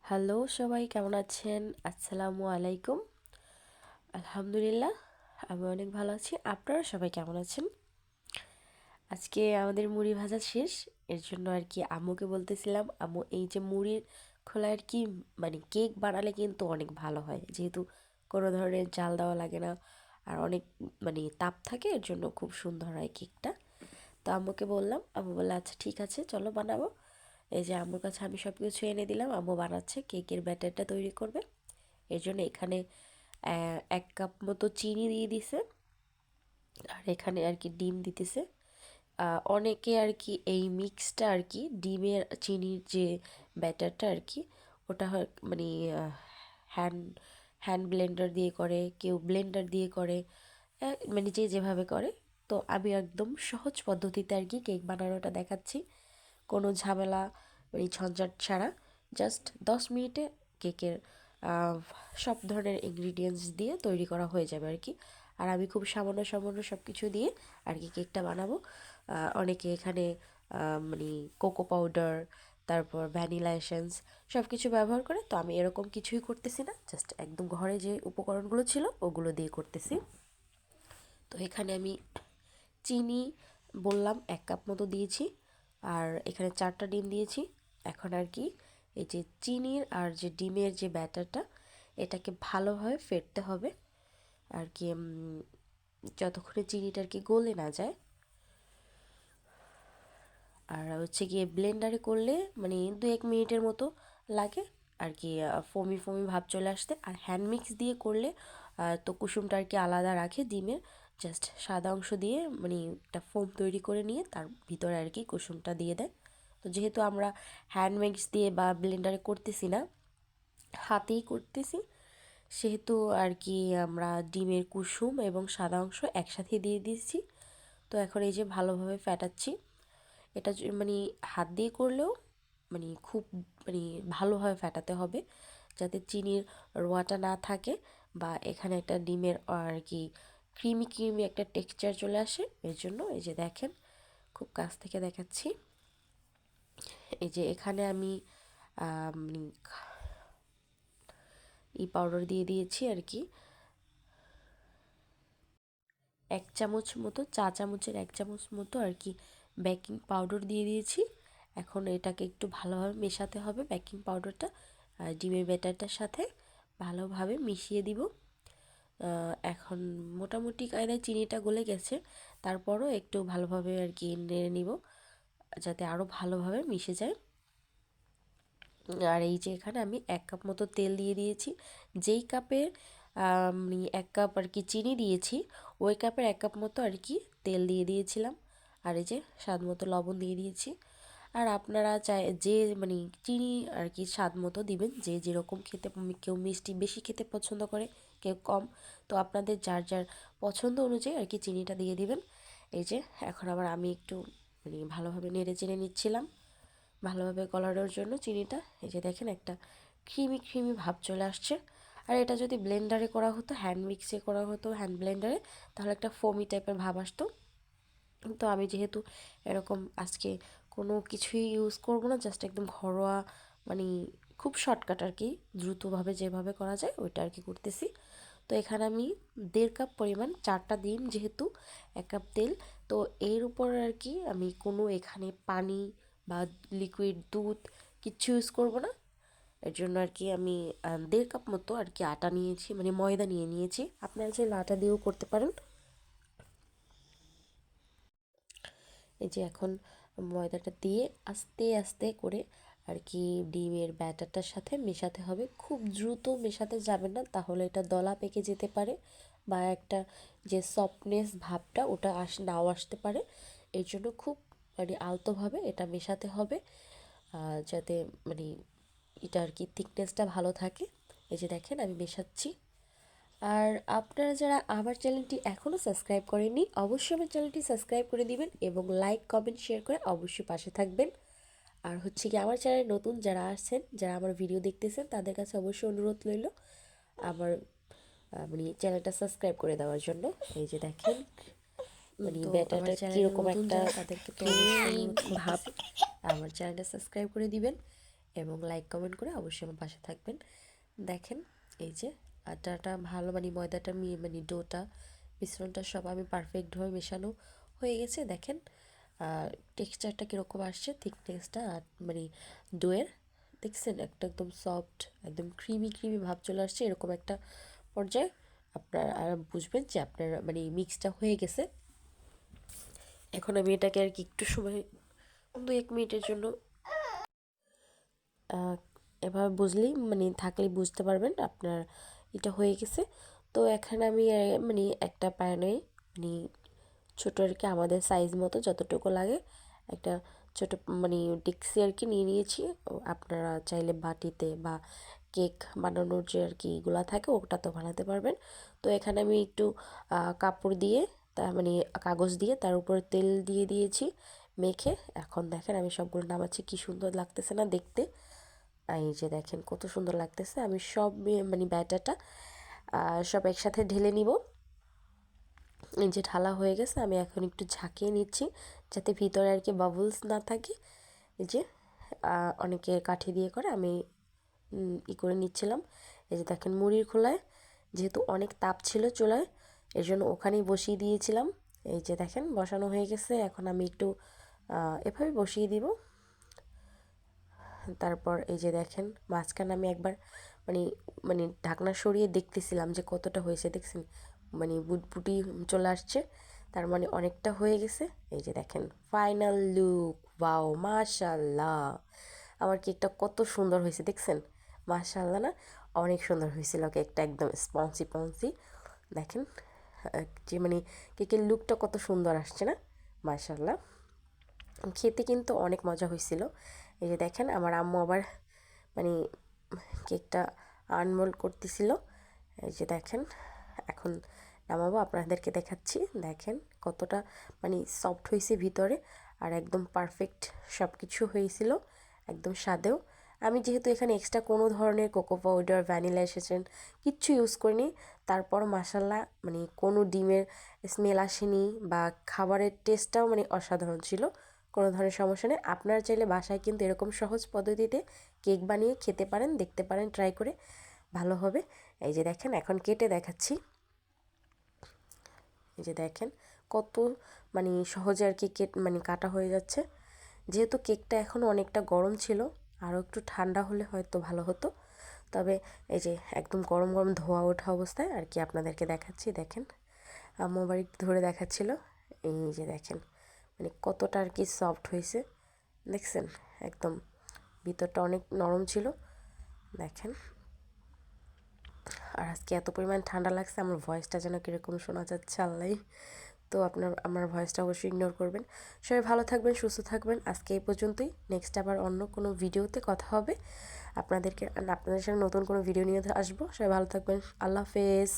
Hello সবাই কেমন আছেন? আসসালামু আলাইকুম। আলহামদুলিল্লাহ আমি অনেক ভালো আছি। আপনারা সবাই কেমন আছেন? আজকে আমাদের মুড়ি ভাজা শেষ। এর জন্য আর কি আম্মুকে বলতেছিলাম, আম্মু এই যে মুড়ির খোলায় আর কি মানে কেক বানালে কিন্তু অনেক ভালো হয়। যেহেতু কোনো ধরনের জাল দেওয়া লাগে না আর অনেক মানে তাপ থাকে, এর জন্য খুব সুন্দর হয় কেকটা। তো আম্মুকে বললাম, আম্মু বললো আচ্ছা ঠিক আছে চলো বানাবো। এই যে আম্মুর কাছে আমি সব কিছু এনে দিলাম, আম্মু বানাচ্ছে, কেকের ব্যাটারটা তৈরি করবে। এর জন্য এখানে 1 কাপ মতো চিনি দিয়ে দিছে, আর এখানে আর কি ডিম দিতেছে। অনেকে আর কি এই মিক্সটা আর কি ডিমের চিনির যে ব্যাটারটা আর কি ওটা হয় মানে হ্যান্ড হ্যান্ড ব্লেন্ডার দিয়ে করে, কেউ ব্লেন্ডার দিয়ে করে, মানে যে যেভাবে করে। তো আমি একদম সহজ পদ্ধতিতে আর কি কেক বানানোটা দেখাচ্ছি, কোনো ঝামেলা মানে ঝঞ্ঝাট ছাড়া। জাস্ট 10 মিনিটে কেকের আহ, সব ধরনের ইনগ্রিডিয়েন্টস দিয়ে তৈরি করা হয়ে যাবে আর কি। আর আমি খুব সামান্য সামান্য সব কিছু দিয়ে আর কি কেকটা বানাবো। অনেকে এখানে মানে কোকো পাউডার, তারপর ভ্যানিলা এসেন্স সব কিছু ব্যবহার করে, তো আমি এরকম কিছুই করতেছি না, জাস্ট একদম ঘরে যে উপকরণগুলো ছিল ওগুলো দিয়ে করতেছি। তো এখানে আমি চিনি বললাম 1 কাপ মতো দিয়েছি, আর এখানে 4টা ডিম দিয়েছি। এখন আর কি এই যে চিনির আর যে ডিমের যে ব্যাটারটা, এটাকে ভালোভাবে ফেটতে হবে আর কি, যতক্ষণে চিনিটা আর কি গলে না যায়। আর হচ্ছে গিয়ে ব্লেন্ডারে করলে মানে 2-1 মিনিটের মতো লাগে আর কি, ফোমি ফোমি ভাব চলে আসতে। আর হ্যান্ড মিক্স দিয়ে করলে তো কুসুমটা আর কি আলাদা রাখে ডিমের, জাস্ট সাদা অংশ দিয়ে মানে একটা ফোম তৈরি করে নিয়ে তার ভিতরে আর কি কুসুমটা দিয়ে দেয়। তো যেহেতু আমরা হ্যান্ড মিক্স দিয়ে বা ব্লেন্ডারে করতেছি না, হাতেই করতেছি, সেহেতু আর কি আমরা ডিমের কুসুম এবং সাদা অংশ একসাথে দিয়ে দিয়েছি। তো এখন এই যে ভালোভাবে ফ্যাটাচ্ছি। এটা মানে হাত দিয়ে করলেও মানে খুব মানে ভালোভাবে ফেটাতে হবে, যাতে চিনির রোয়াটা না থাকে বা এখানে একটা ডিমের আর কি ক্রিমি ক্রিমি একটা টেক্সচার চলে আসে। এর জন্য এই যে দেখেন, খুব কাছ থেকে দেখাচ্ছি। এই যে এখানে আমি মানে পাউডার দিয়ে দিয়েছি আর কি, 1 চামচ মতো, চা চামচের 1 চামচ মতো আর কি বেকিং পাউডার দিয়ে দিয়েছি। এখন এটাকে একটু ভালোভাবে মেশাতে হবে, বেকিং পাউডারটা ডিমের ব্যাটারটার সাথে ভালোভাবে মিশিয়ে দিব। এখন মোটামুটি কায়দায় চিনিটা গলে গেছে, তারপরও একটু ভালোভাবে আর কি নেড়ে নিব যাতে আরও ভালোভাবে মিশে যায়। আর এই যে এখানে আমি 1 কাপ মতো তেল দিয়ে দিয়েছি। যেই কাপের আমি 1 কাপ আর কি চিনি দিয়েছি, ওই কাপের 1 কাপ মতো আর কি তেল দিয়ে দিয়েছিলাম। আর এই যে স্বাদ মতো লবণ দিয়ে দিয়েছি। আর আপনারা চাই যে মানে চিনি আর কি স্বাদ মতো দিবেন, যে যেরকম খেতে, কেউ মিষ্টি বেশি খেতে পছন্দ করে, কেউ কম। তো আপনাদের যার যার পছন্দ অনুযায়ী আর কি চিনিটা দিয়ে দিবেন। এই যে এখন আবার আমি একটু মানে ভালোভাবে নেড়ে চেড়ে নিচ্ছিলাম ভালোভাবে গলানোর জন্য চিনিটা। এই যে দেখেন একটা ক্রিমি ক্রিমি ভাব চলে আসছে। আর এটা যদি ব্লেন্ডারে করা হতো, হ্যান্ড মিক্সে করা হতো, হ্যান্ড ব্লেন্ডারে, তাহলে একটা ফোমি টাইপের ভাব আসতো। তো আমি যেহেতু এরকম আজকে কোনো কিছুই ইউজ করব না, জাস্ট একদম ঘরোয়া মানে খুব শর্টকাট আর কি, দ্রুতভাবে যেভাবে করা যায় ওইটা আর কি করতেছি। তো এখানে আমি 1.5 কাপ পরিমাণ, 4টা ডিম যেহেতু, 1 কাপ তেল, তো এর উপর আর কি আমি কোনো এখানে পানি বা লিকুইড দুধ কিচ্ছু ইউজ করব না। এর জন্য আর কি আমি 1.5 কাপ মতো আর কি আটা নিয়েছি, মানে ময়দা নিয়েছি। আপনারা চাইলে আটা দিয়েও করতে পারেন। এই যে এখন ময়দাটা দিয়ে আস্তে আস্তে করে আর কি ডিমের ব্যাটারটার সাথে মেশাতে হবে, খুব দ্রুত মেশাতে যাবেন না, তাহলে এটা দলা পেকে যেতে পারে বা একটা যে সফটনেস ভাবটা ওটা নাও আসতে পারে। এই জন্য খুব মানে আলতোভাবে এটা মেশাতে হবে, যাতে মানে এটা আর কি থিকনেসটা ভালো থাকে। এই যে দেখেন আমি মেশাচ্ছি। আর আপনারা যারা আমার চ্যানেলটি এখনও সাবস্ক্রাইব করেননি, অবশ্যই আমার চ্যানেলটি সাবস্ক্রাইব করে দিবেন এবং লাইক কমেন্ট শেয়ার করে অবশ্যই পাশে থাকবেন। আর হচ্ছে কি আমার চ্যানেলে নতুন যারা আসছেন, যারা আমার ভিডিও দেখতেছেন, তাদের কাছে অবশ্যই অনুরোধ রইল আমার মানে চ্যানেলটা সাবস্ক্রাইব করে দেওয়ার জন্য। এই যে দেখেন মানে তো আমার ব্যাটারটা চ্যানেলে কীরকম নতুন একটা যারা তাদেরকে তো অবশ্যই ক্রিমি অনুরোধ ভাব, করতেছি। আমার চ্যানেলটা সাবস্ক্রাইব করে দিবেন। এবং লাইক কমেন্ট করে অবশ্যই আমার পাশে থাকবেন। দেখেন এই যে আটাটা ভালো মানে ময়দাটা মানে ডোটা মিশ্রণটা সব আমি পারফেক্টভাবে মেশানো হয়ে গেছে। দেখেন টেক্সচারটা কীরকম আসছে, থিকনেসটা আর মানে ডোয়ের দেখছেন একটা একদম সফট একদম ক্রিমি ক্রিমি ভাব চলে আসছে। এরকম একটা পর্যায়ে আপনার আর বুঝবেন যে আপনার মানে মিক্সটা হয়ে গেছে। এখন আমি এটাকে আর কি একটু সময় 2-1 মিনিটের জন্য এভাবে বুঝলেই মানে থাকলেই বুঝতে পারবেন আপনার এটা হয়ে গেছে। তো এখানে আমি মানে একটা প্যানে মানে ছোটো আর কি আমাদের সাইজ মতো যতটুকু লাগে একটা ছোটো মানে ডেক্সি আর কি নিয়ে নিয়েছি। আপনারা চাইলে বাটিতে বা কেক বানানোর যে আর কি এগুলো থাকে ওটা তো বানাতে পারবেন। তো এখানে আমি একটু কাপড় দিয়ে মানে কাগজ দিয়ে তার উপরে তেল দিয়ে দিয়েছি মেখে। এখন দেখেন আমি সবগুলো নামাচ্ছি, কি সুন্দর লাগতেছে না দেখতে। এই যে দেখেন কত সুন্দর লাগতেছে। আমি সব মানে ব্যাটারটা সব একসাথে ঢেলে নিব। এই যে ঢালা হয়ে গেছে, আমি এখন একটু ঝাঁকিয়ে নিচ্ছি যাতে ভিতরে আর কি বাবলস না থাকে। এই যে অনেকে কাঠি দিয়ে করে, আমি করে নিচ্ছিলাম। এই যে দেখেন মুড়ির খোলায় যেহেতু অনেক তাপ ছিল চুলায়, এর জন্য ওখানেই বসিয়ে দিয়েছিলাম। এই যে দেখেন বসানো হয়ে গেছে। এখন আমি একটু এভাবে বসিয়ে দিব। তারপর এই যে দেখেন মাঝখানে আমি একবার মানে মানে ঢাকনা সরিয়ে দেখতেছিলাম যে কতটা হয়েছে। দেখছেন মানে বুটবুটি চলে আসছে, তার মানে অনেকটা হয়ে গেছে। এই যে দেখেন ফাইনাল লুক, ওয়াও মাশাল্লাহ। আমার কেকটা কত সুন্দর হয়েছে দেখছেন, মাশাল্লাহ না? অনেক সুন্দর হয়েছিল কেকটা, একদম স্পঞ্জি স্পঞ্জি। দেখেন যে মানে কেকের লুকটা কত সুন্দর আসছে না, মাশাল্লাহ। খেতে কিন্তু অনেক মজা হয়েছিল। এই যে দেখেন আমার আম্মু আবার মানে কেকটা আনমোল্ড করতেছিল। এই যে দেখেন এখন নামাবো, আপনাদেরকে দেখাচ্ছি। দেখেন কতটা মানে সফট হয়েছে ভিতরে আর একদম পারফেক্ট সব কিছু হয়েছিল, একদম স্বাদেও। আমি যেহেতু এখানে এক্সট্রা কোনো ধরনের কোকো পাউডার ভ্যানিলা এসেছেন কিচ্ছু ইউজ করিনি, তারপর মাসাল্লাহ মানে কোনো ডিমের স্মেল আসেনি বা খাবারের টেস্টটাও মানে অসাধারণ ছিল, কোনো ধরনের সমস্যা নেই। আপনারা চাইলে বাসায় কিন্তু এরকম সহজ পদ্ধতিতে কেক বানিয়ে খেতে পারেন, দেখতে পারেন ট্রাই করে, ভালো হবে। এই যে দেখেন এখন কেটে দেখাচ্ছি। এই যে দেখেন কত মানে সহজে আর কি মানে কাটা হয়ে যাচ্ছে। যেহেতু কেকটা এখনও অনেকটা গরম ছিল, আরও একটু ঠান্ডা হলে হয়তো ভালো হতো। তবে এই যে একদম গরম গরম ধোয়া ওঠা অবস্থায় আর কি আপনাদেরকে দেখাচ্ছি। দেখেন আম্মু আবার একটু ধরে দেখাচ্ছিল। এই যে দেখেন মানে কতটা আর কি সফট হয়েছে দেখছেন, একদম ভিতরটা অনেক নরম ছিল। দেখেন আর আজকে এত পরিমাণ ঠান্ডা লাগছে, আমার ভয়েসটা যেন কীরকম শোনা যাচ্ছে আল্লাহ। তো আমার ভয়েসটা অবশ্যই ইগনোর করবেন। সবাই ভালো থাকবেন, সুস্থ থাকবেন। আজকে এই পর্যন্তই, নেক্সট আবার অন্য কোনো ভিডিওতে কথা হবে। আপনাদের সাথে নতুন কোনো ভিডিও নিয়ে আসবো। সবাই ভালো থাকবেন, আল্লাহ হাফেজ।